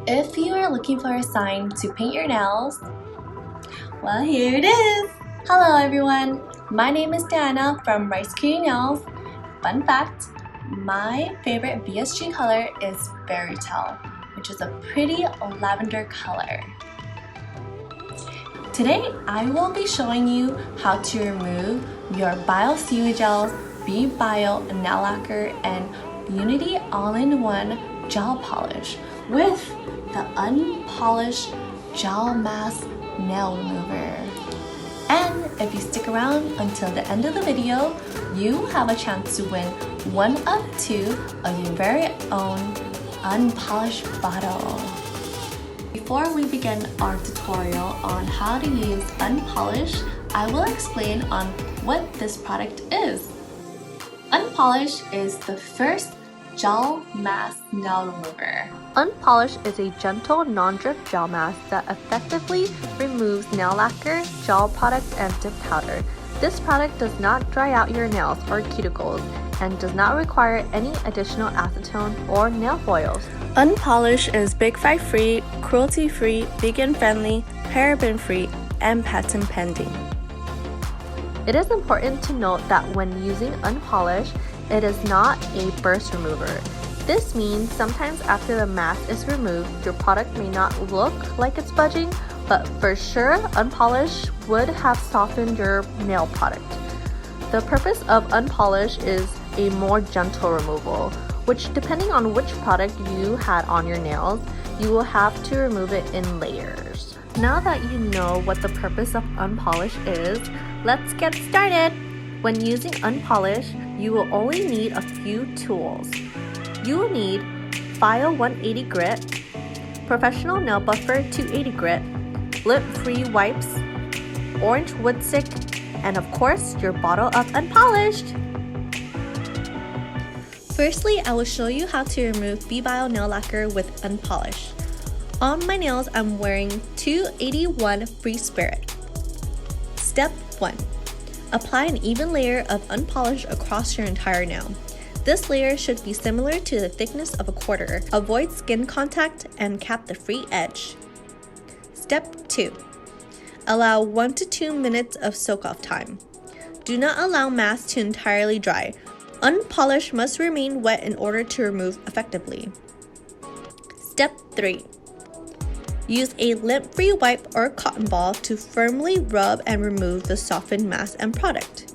If you are looking for a sign to paint your nails, well, here it is! Hello everyone! My name is Diana from Rice Cutie Nails. Fun fact, my favorite BSG color is Fairy Tale, which is a pretty lavender color. Today, I will be showing you how to remove your Bio Seaweed Gels, BeBio Nail Lacquer, and Unity All-in-One Gel Polish with the Unpolished Gel Mask Nail Remover. And if you stick around until the end of the video, you have a chance to win one of two of your very own unpolished bottle. Before we begin our tutorial on how to use Unpolished, I will explain on what this product is. Unpolished is the first gel mask nail remover. Unpolished is a gentle, non-drip gel mask that effectively removes nail lacquer, gel products, and dip powder. This product does not dry out your nails or cuticles and does not require any additional acetone or nail oils. Unpolished is Big 5 free, cruelty-free, vegan-friendly, paraben-free, and patent pending. It is important to note that when using Unpolished, it is not a burst remover. This means sometimes after the mask is removed, your product may not look like it's budging, but for sure, Unpolished would have softened your nail product. The purpose of Unpolished is a more gentle removal, which depending on which product you had on your nails, you will have to remove it in layers. Now that you know what the purpose of Unpolished is, let's get started! When using Unpolished, you will only need a few tools. You will need Bio 180 grit, Professional Nail Buffer 280 grit, Lint-free wipes, Orangewood stick, and of course, your bottle of Unpolished. Firstly, I will show you how to remove BeBio nail lacquer with Unpolished. On my nails, I'm wearing 281 Free Spirit. Step 1. Apply an even layer of Unpolished across your entire nail. This layer should be similar to the thickness of a quarter. Avoid skin contact and cap the free edge. Step 2. Allow 1 to 2 minutes of soak-off time. Do not allow mask to entirely dry. Unpolished must remain wet in order to remove effectively. Step 3. Use a lint-free wipe or cotton ball to firmly rub and remove the softened mask and product.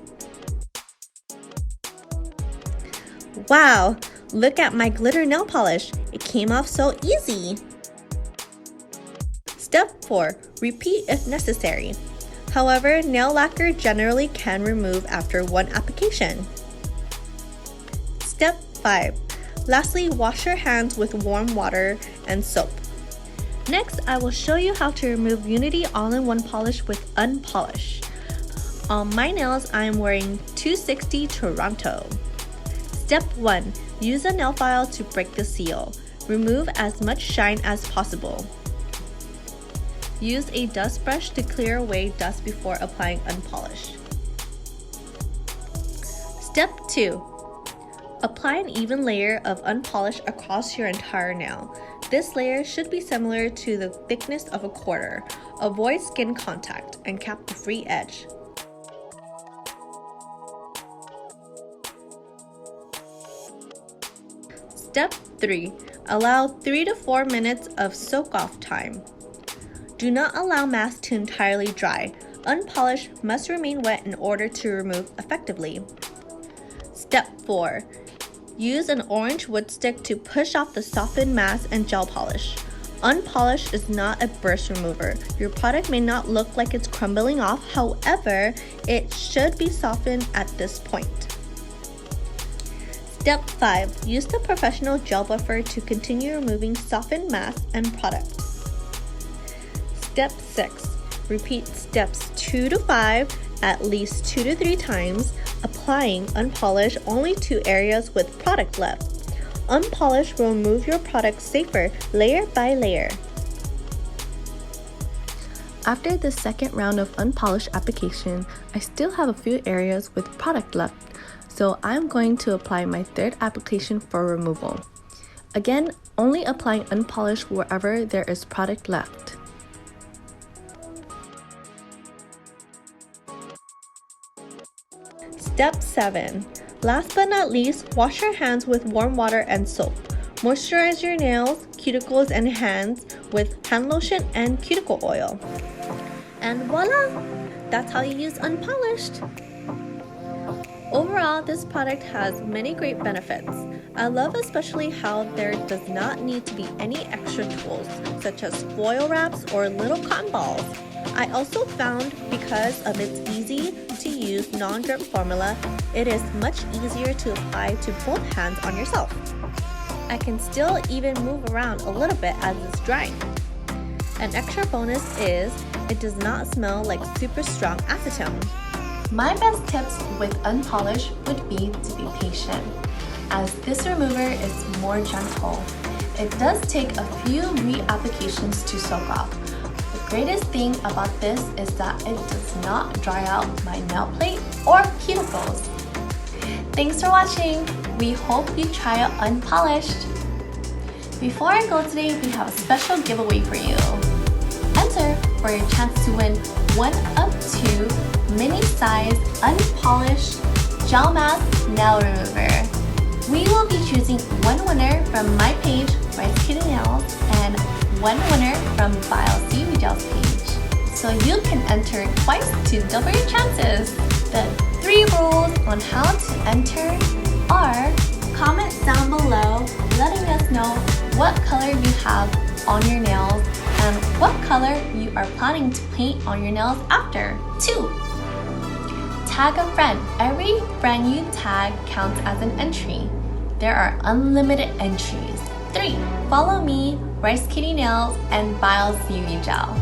Wow! Look at my glitter nail polish! It came off so easy! Step 4. Repeat if necessary. However, nail lacquer generally can remove after one application. Step 5. Lastly, wash your hands with warm water and soap. Next, I will show you how to remove Unity All-in-One Polish with Unpolished. On my nails, I am wearing 260 Toronto. Step 1. Use a nail file to break the seal. Remove as much shine as possible. Use a dust brush to clear away dust before applying Unpolished. Step 2. Apply an even layer of Unpolished across your entire nail. This layer should be similar to the thickness of a quarter. Avoid skin contact and cap the free edge. Step 3. Allow 3 to 4 minutes of soak-off time. Do not allow mask to entirely dry. Unpolished must remain wet in order to remove effectively. Step 4. Use an Orangewood stick to push off the softened mask and gel polish. Unpolished is not a burst remover. Your product may not look like it's crumbling off, however, it should be softened at this point. Step 5. Use the professional gel buffer to continue removing softened mask and product. Step 6. Repeat steps 2 to 5 at least 2 to 3 times, applying Unpolished only to areas with product left. Unpolished will remove your product safer layer by layer. After the second round of Unpolished application, I still have a few areas with product left, so I'm going to apply my third application for removal. Again, only applying unpolished wherever there is product left. Step 7. Last but not least, wash your hands with warm water and soap. Moisturize your nails, cuticles, and hands with hand lotion and cuticle oil. And voila! That's how you use unpolished. Overall, this product has many great benefits. I love especially how there does not need to be any extra tools, such as foil wraps or little cotton balls. I also found because of its easy to use non-drip formula, it is much easier to apply to both hands on yourself. I can still even move around a little bit as it's drying. An extra bonus is it does not smell like super strong acetone. My best tips with unpolished would be to be patient, as this remover is more gentle. It does take a few reapplications to soak off. The greatest thing about this is that it does not dry out my nail plate or cuticles. Thanks for watching. We hope you try out unpolished. Before I go today, we have a special giveaway for you. Enter for your chance to win one of 2 mini-size unpolished gel mask nail remover. We will be choosing one winner from my page, Rice Kitty Nails, and one winner from Bio Seaweed Gel's page. So you can enter twice to double your chances. The 3 rules on how to enter are: comment down below letting us know what color you have on your nails and what color you are planning to paint on your nails after. 2. Tag a friend. Every friend you tag counts as an entry. There are unlimited entries. 3. Follow me, Rice Kitty Nails, and Bio Seaweed Gel.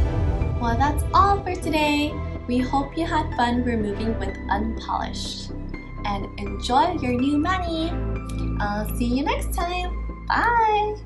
Well, that's all for today. We hope you had fun removing with unpolished. And enjoy your new mani. I'll see you next time. Bye!